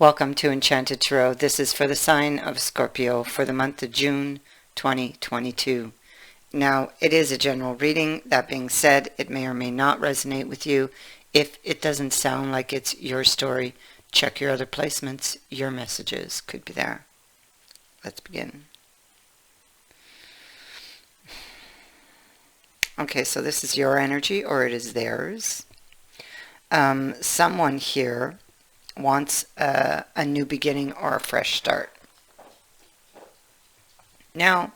Welcome to Enchanted Tarot. This is for the sign of Scorpio for the month of June 2022. Now, it is a general reading. That being said, it may or may not resonate with you. If it doesn't sound like it's your story, check your other placements. Your messages could be there. Let's begin. Okay, so this is your energy, or it is theirs. Someone here wants a new beginning or a fresh start. Now,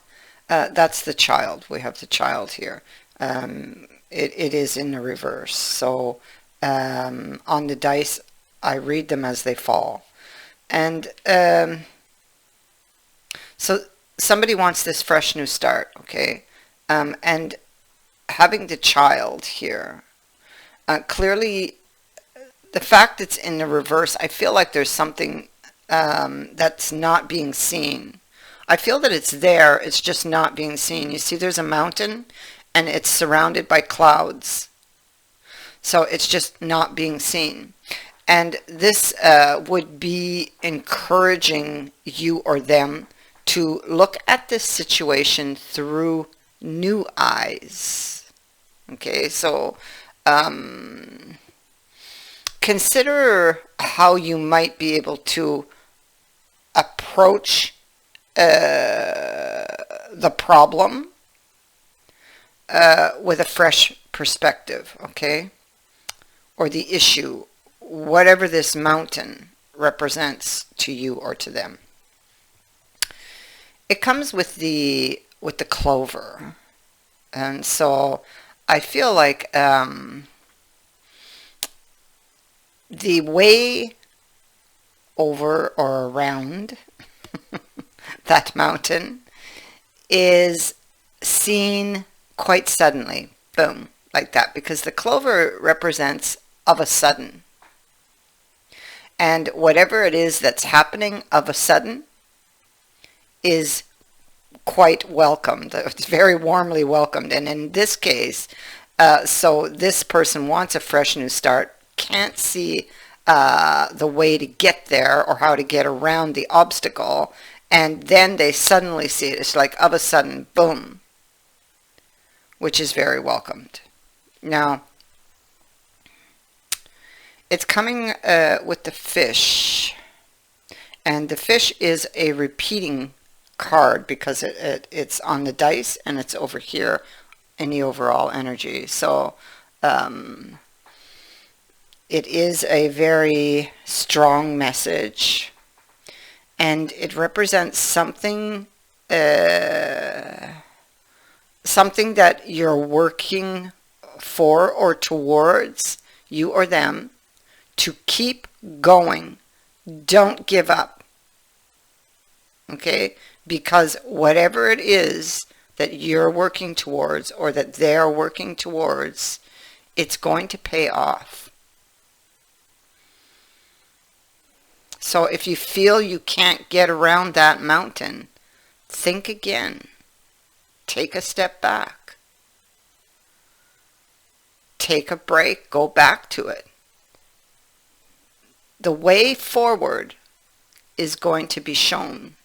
that's the child. We have the child here. It is in the reverse. So on the dice, I read them as they fall. And so somebody wants this fresh new start, okay? And having the child here, clearly the fact it's in the reverse, I feel like there's something that's not being seen. I feel that it's there, it's just not being seen. You see, there's a mountain and it's surrounded by clouds. So it's just not being seen. And this would be encouraging you or them to look at this situation through new eyes. Okay, so consider how you might be able to approach the problem with a fresh perspective, okay? Or the issue, whatever this mountain represents to you or to them. It comes with the clover. And so I feel like the way over or around that mountain is seen quite suddenly. Boom, like that. Because the clover represents of a sudden. And whatever it is that's happening of a sudden is quite welcomed. It's very warmly welcomed. And in this case, so this person wants a fresh new start, can't see the way to get there or how to get around the obstacle, and then they suddenly see it. It's like of a sudden, boom, which is very welcomed. Now, it's coming with the fish, and the fish is a repeating card because it's on the dice and it's over here in the overall energy. So it is a very strong message, and it represents something something that you're working for or towards, you or them, to keep going. Don't give up. Okay? Because whatever it is that you're working towards or that they're working towards, it's going to pay off. So if you feel you can't get around that mountain, think again. Take a step back. Take a break. Go back to it. The way forward is going to be shown.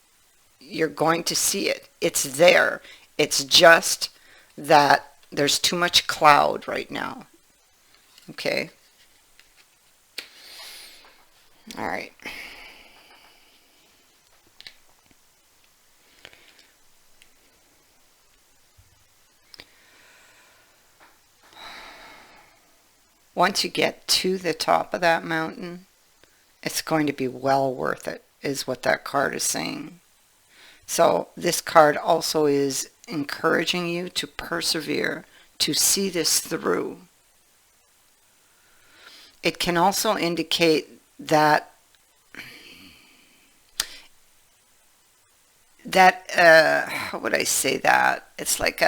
You're going to see it. It's there. It's just that there's too much cloud right now. Okay? All right. Once you get to the top of that mountain, it's going to be well worth it, is what that card is saying. So this card also is encouraging you to persevere, to see this through. It can also indicate that how would I say that? It's like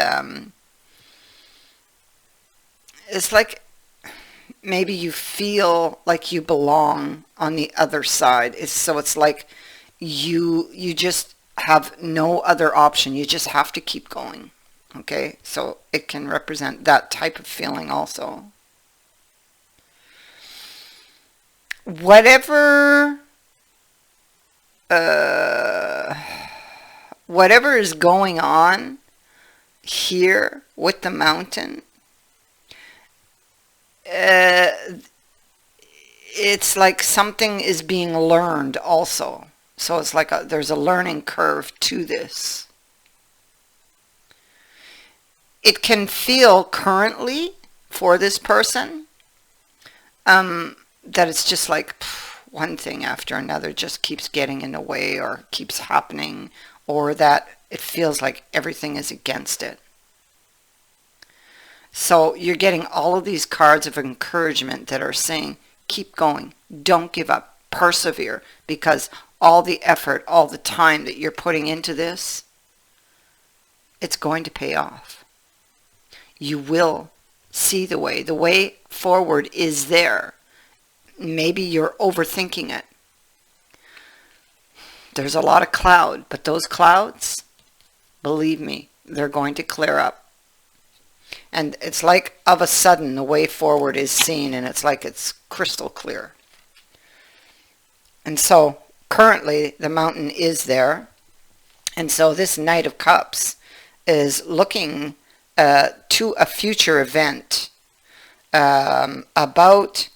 maybe you feel like you belong on the other side. So it's like you just have no other option. You just have to keep going. Okay? So it can represent that type of feeling also. Whatever uh, whatever is going on here with the mountain, uh, it's like something is being learned also. So it's like there's a learning curve to this. It can feel currently for this person that it's just like one thing after another just keeps getting in the way or keeps happening, or that it feels like everything is against it. So you're getting all of these cards of encouragement that are saying, keep going, don't give up, persevere, because all the effort, all the time that you're putting into this, it's going to pay off. You will see the way. The way forward is there. Maybe you're overthinking it. There's a lot of cloud, but those clouds, believe me, they're going to clear up. And it's like of a sudden the way forward is seen, and it's like it's crystal clear. And so currently the mountain is there. And so this Knight of Cups is looking to a future event about,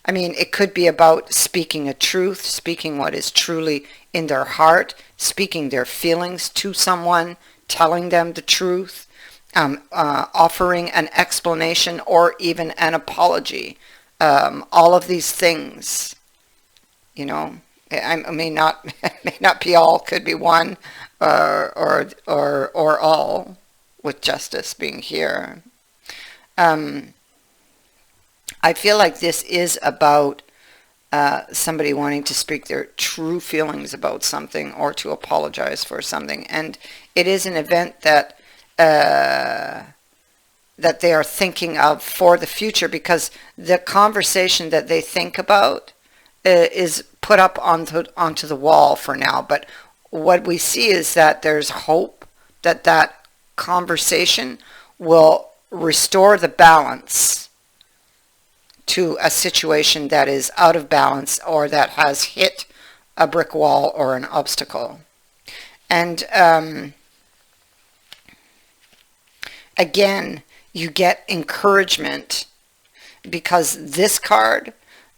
I mean, it could be about speaking a truth, speaking what is truly in their heart, speaking their feelings to someone, telling them the truth, offering an explanation or even an apology. All of these things, you know, I may not may not be all, could be one, or all, with justice being here. I feel like this is about somebody wanting to speak their true feelings about something or to apologize for something, and it is an event that that they are thinking of for the future, because the conversation that they think about is put up onto the wall for now. But what we see is that there's hope that that conversation will restore the balance to a situation that is out of balance or that has hit a brick wall or an obstacle. And again, you get encouragement, because this card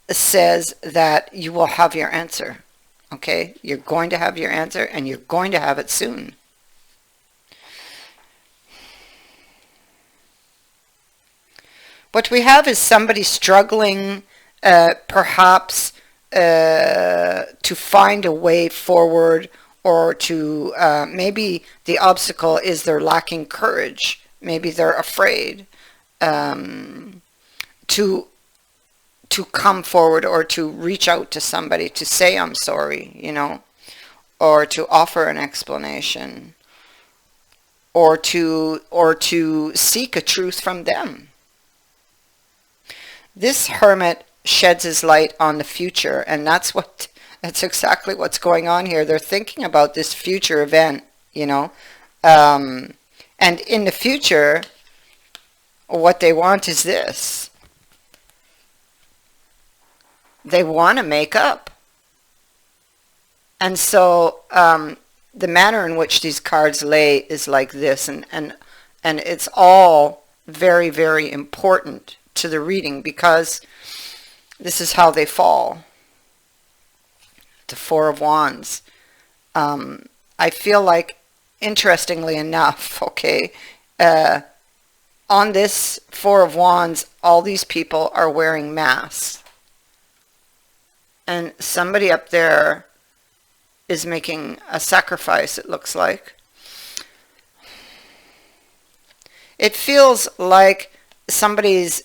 says that you will have your answer. Okay? You're going to have your answer, and you're going to have it soon. What we have is somebody struggling, perhaps, to find a way forward, or to, maybe the obstacle is they're lacking courage. Maybe they're afraid to come forward, or to reach out to somebody to say I'm sorry, you know, or to offer an explanation, or to seek a truth from them. This Hermit sheds his light on the future, and that's exactly what's going on here. They're thinking about this future event, you know, and in the future, what they want is this. They want to make up. And so the manner in which these cards lay is like this, and it's all very, very important to the reading, because this is how they fall. The Four of Wands. I feel like, interestingly enough, okay, on this Four of Wands, all these people are wearing masks. And somebody up there is making a sacrifice, it looks like. It feels like somebody's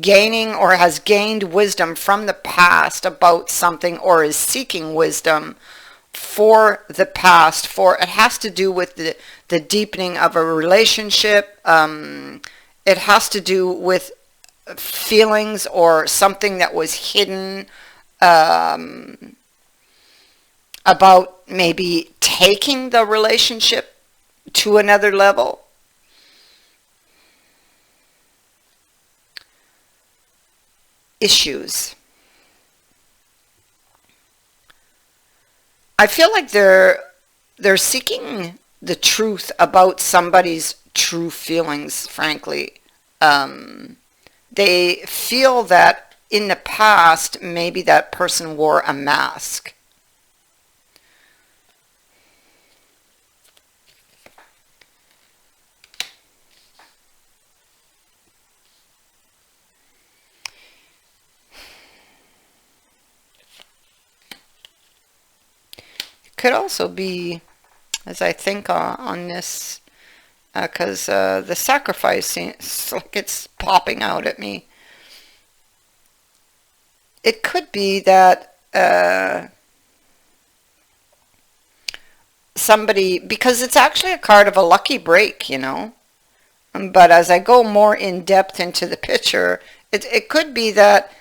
gaining or has gained wisdom from the past about something, or is seeking wisdom for the past. For it has to do with the deepening of a relationship. It has to do with feelings or something that was hidden, about maybe taking the relationship to another level. Issues. I feel like they're seeking the truth about somebody's true feelings, frankly. Um, they feel that in the past, maybe that person wore a mask. It could also be, as I think on this, because the sacrifice seems like it's popping out at me. It could be that somebody, because it's actually a card of a lucky break, you know. But as I go more in depth into the picture, it could be that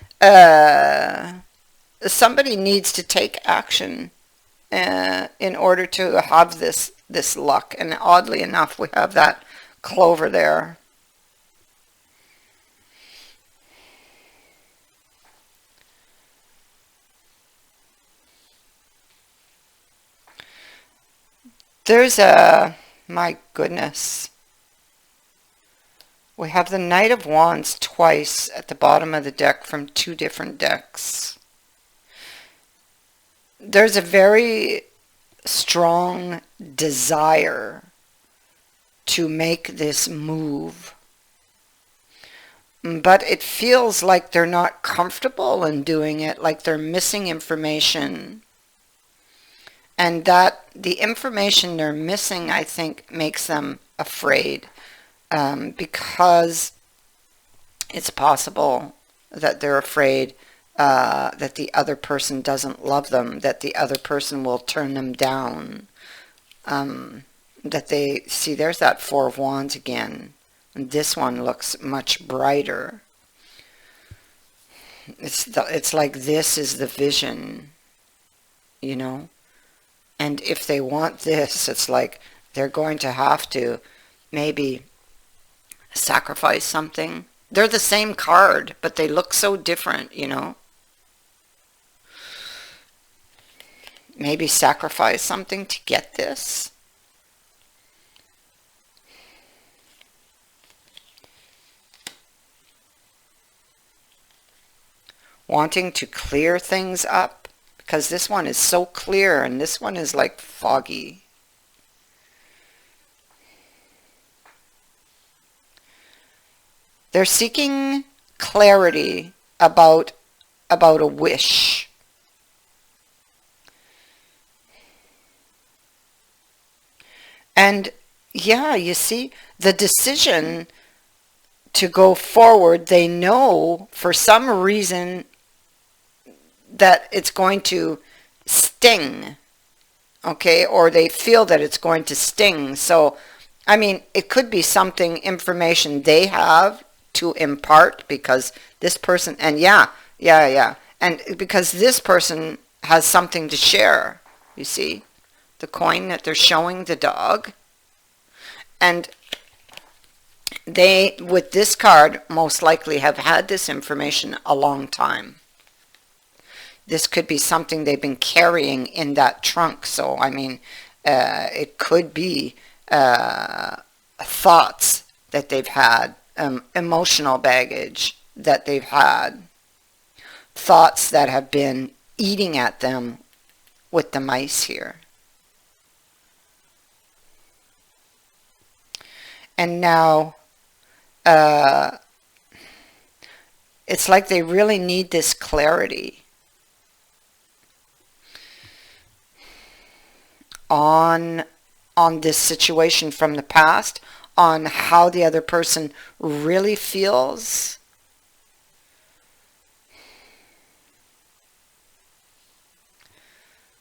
somebody needs to take action in order to have this luck. And oddly enough, we have that clover there. There's a, my goodness. We have the Knight of Wands twice at the bottom of the deck from two different decks. There's a very strong desire to make this move, but it feels like they're not comfortable in doing it, like they're missing information. And that the information they're missing, I think, makes them afraid, because it's possible that they're afraid that the other person doesn't love them, that the other person will turn them down, that they see, there's that Four of Wands again, and this one looks much brighter. It's like this is the vision, you know. And if they want this, it's like they're going to have to maybe sacrifice something. They're the same card, but they look so different, you know. Maybe sacrifice something to get this. Wanting to clear things up. Because this one is so clear and this one is like foggy. They're seeking clarity about a wish. And yeah, you see, the decision to go forward, they know for some reason that it's going to sting, okay, or they feel that it's going to sting. So, I mean, it could be something, information they have to impart, because this person, and yeah, and because this person has something to share, you see, the coin that they're showing the dog, and they, with this card, most likely have had this information a long time. This could be something they've been carrying in that trunk. So, I mean, it could be thoughts that they've had, emotional baggage that they've had, thoughts that have been eating at them with the mice here. And now, it's like they really need this clarity on this situation from the past, on how the other person really feels.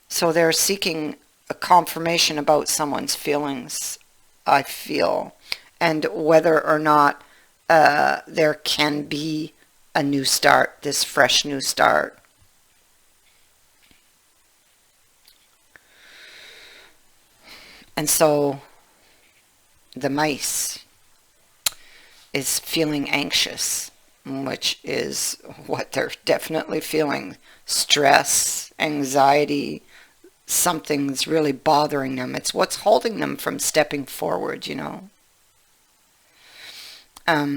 So they're seeking a confirmation about someone's feelings, I feel, and whether or not there can be a new start, this fresh new start. And so the mice is feeling anxious, which is what they're definitely feeling. Stress, anxiety, something's really bothering them. It's what's holding them from stepping forward, you know.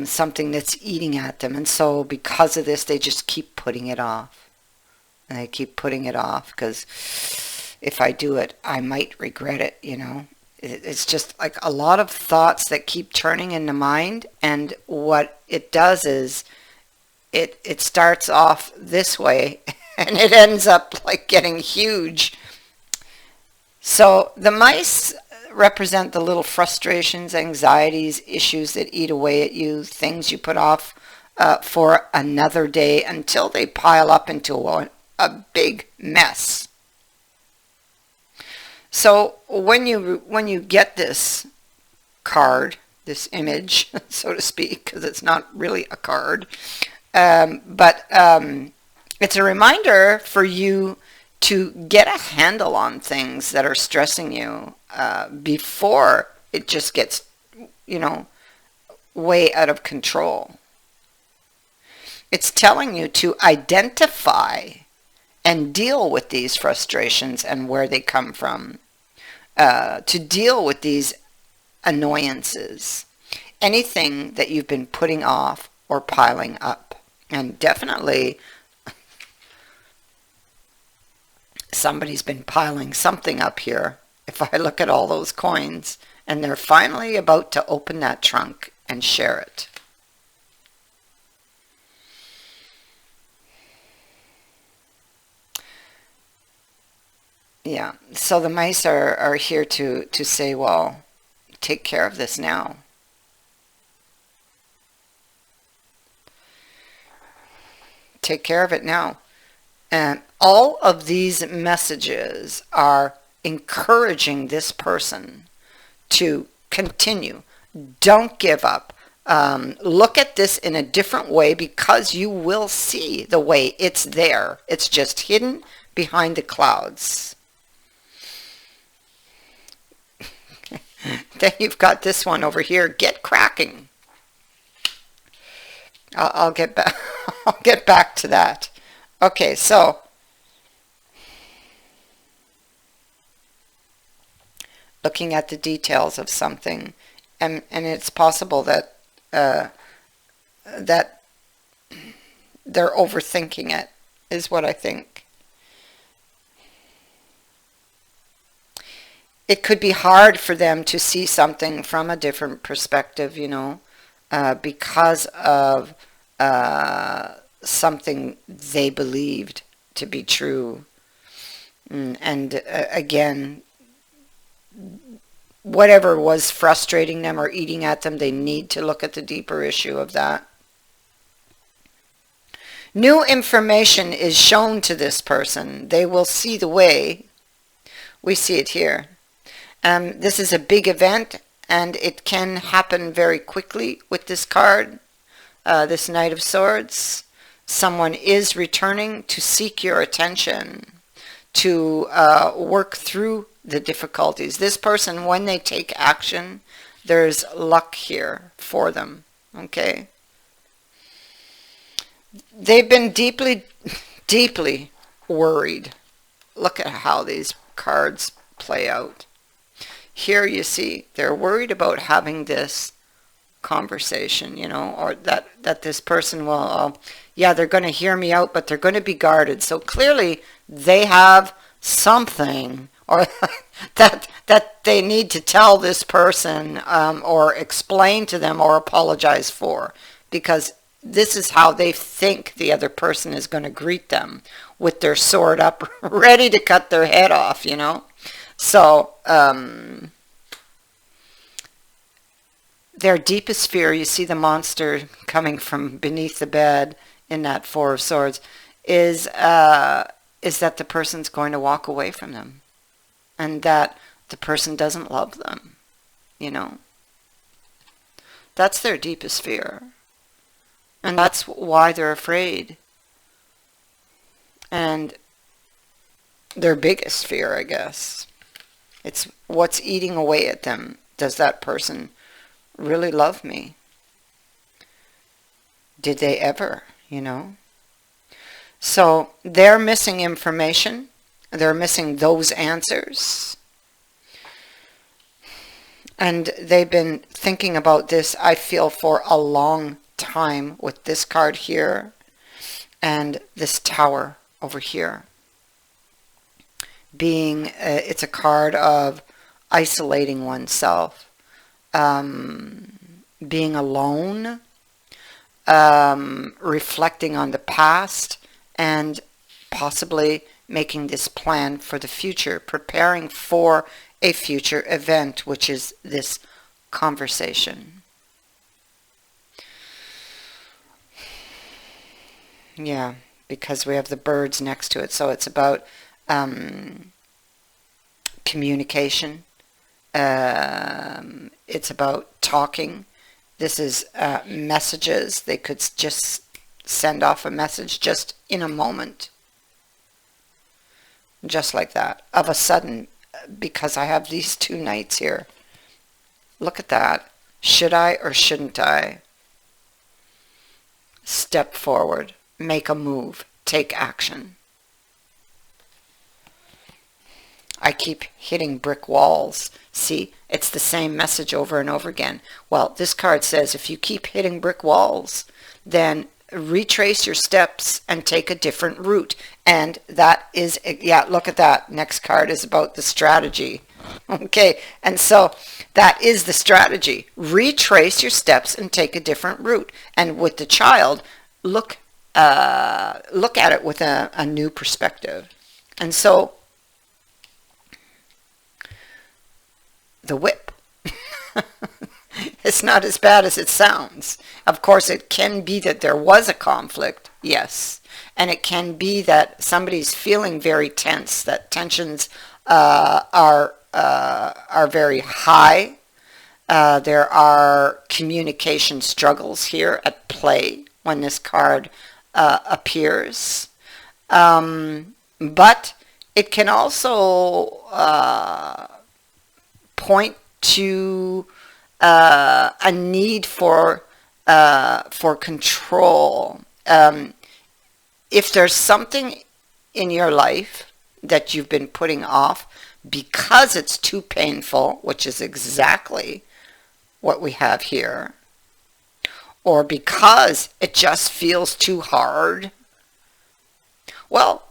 Something that's eating at them. And so because of this, they just keep putting it off. And they keep putting it off because if I do it, I might regret it, you know. It's just like a lot of thoughts that keep turning in the mind. And what it does is it starts off this way and it ends up like getting huge. So the mice represent the little frustrations, anxieties, issues that eat away at you, things you put off for another day until they pile up into a big mess. So when you get this card, this image, so to speak, because it's not really a card, but it's a reminder for you to get a handle on things that are stressing you before it just gets, you know, way out of control. It's telling you to identify and deal with these frustrations and where they come from, to deal with these annoyances, anything that you've been putting off or piling up. And definitely somebody's been piling something up here. If I look at all those coins, and they're finally about to open that trunk and share it. Yeah, so the mice are here to say, well, take care of this now. Take care of it now. And all of these messages are encouraging this person to continue. Don't give up. Look at this in a different way because you will see the way it's there. It's just hidden behind the clouds. Then you've got this one over here. Get cracking. I'll get back. I'll get back to that. Okay, so looking at the details of something, and it's possible that that they're overthinking it, is what I think. It could be hard for them to see something from a different perspective, you know, because of something they believed to be true. And again, whatever was frustrating them or eating at them, they need to look at the deeper issue of that. New information is shown to this person. They will see the way. We see it here. This is a big event, and it can happen very quickly with this card, this Knight of Swords. Someone is returning to seek your attention, to work through the difficulties. This person, when they take action, there's luck here for them, okay? They've been deeply, deeply worried. Look at how these cards play out. Here you see they're worried about having this conversation, you know, or that this person will, yeah, they're going to hear me out, but they're going to be guarded. So clearly they have something or that they need to tell this person or explain to them or apologize for, because this is how they think the other person is going to greet them, with their sword up ready to cut their head off, you know. So their deepest fear, you see the monster coming from beneath the bed in that Four of Swords, is that the person's going to walk away from them, and that the person doesn't love them, you know. That's their deepest fear, and that's why they're afraid. And their biggest fear, I guess, it's what's eating away at them. Does that person really love me? Did they ever, you know? So they're missing information, They're missing those answers. And they've been thinking about this, I feel, for a long time with this card here and this tower over here. Being, it's a card of isolating oneself, being alone, reflecting on the past, and possibly making this plan for the future, preparing for a future event, which is this conversation. Yeah, because we have the birds next to it, so it's about communication. It's about talking. This is messages. They could just send off a message just in a moment. Just like that. Of a sudden, because I have these two knights here. Look at that. Should I or shouldn't I? Step forward. Make a move. Take action. I keep hitting brick walls. See, it's the same message over and over again. Well, this card says if you keep hitting brick walls, then retrace your steps and take a different route. And that is, yeah, look at that. Next card is about the strategy. Okay, and so that is the strategy. Retrace your steps and take a different route. And with the child, look at it with a new perspective. And so the whip. It's not as bad as it sounds. Of course, it can be that there was a conflict, yes. And it can be that somebody's feeling very tense, that tensions are very high. There are communication struggles here at play when this card appears. But it can also point to a need for control. If there's something in your life that you've been putting off because it's too painful, which is exactly what we have here, or because it just feels too hard, well,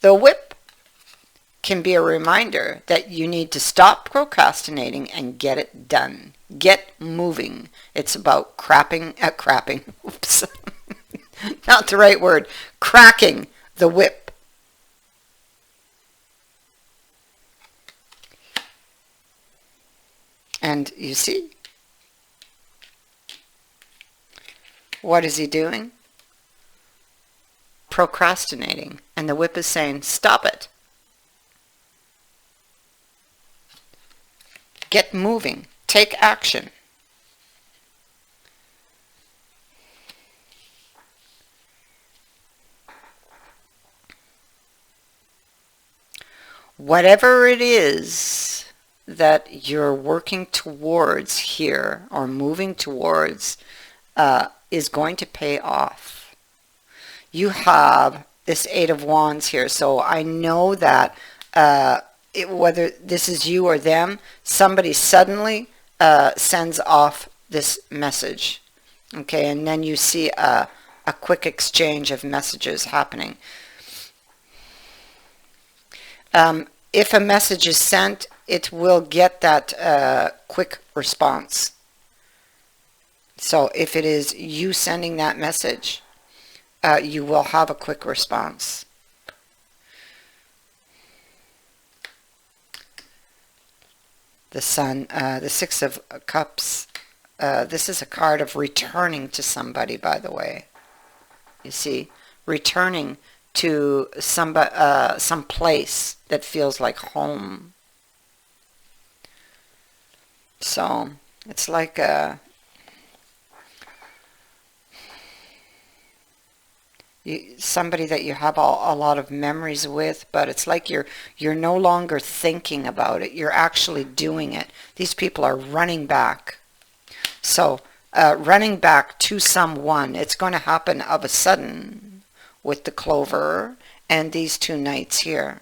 the whip can be a reminder that you need to stop procrastinating and get it done. Get moving. It's about crapping, oops, not the right word, cracking the whip. And you see, what is he doing? Procrastinating. And the whip is saying, stop it. Get moving. Take action. Whatever it is that you're working towards here or moving towards is going to pay off. You have this Eight of Wands here, so I know that whether this is you or them, somebody suddenly sends off this message. Okay, and then you see a quick exchange of messages happening. If a message is sent, it will get that quick response. So if it is you sending that message, you will have a quick response. The Sun, the Six of Cups, this is a card of returning to somebody, by the way. You see, returning to some place that feels like home. So it's like somebody that you have a lot of memories with, but it's like you're no longer thinking about it. You're actually doing it. These people are running back. So running back to someone. It's going to happen of a sudden with the Clover and these two knights here.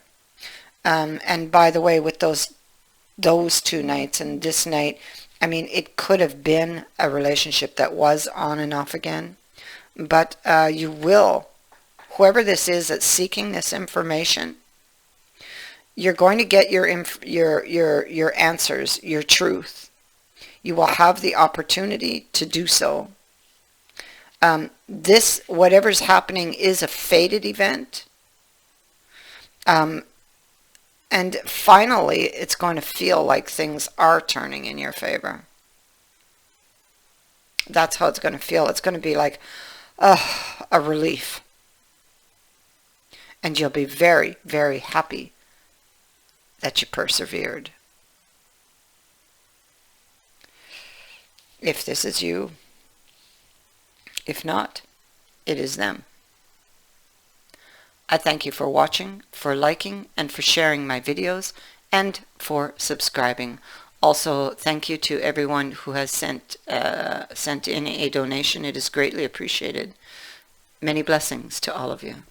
And by the way, with those 2 nights and this night, I mean, it could have been a relationship that was on and off again, but you will, whoever this is that's seeking this information, you're going to get your answers, your truth. You will have the opportunity to do so. This, whatever's happening, is a fated event. And finally, it's going to feel like things are turning in your favor. That's how it's going to feel. It's going to be like a relief. And you'll be very, very happy that you persevered. If this is you. If not, it is them. I thank you for watching, for liking, and for sharing my videos, and for subscribing. Also, thank you to everyone who has sent in a donation. It is greatly appreciated. Many blessings to all of you.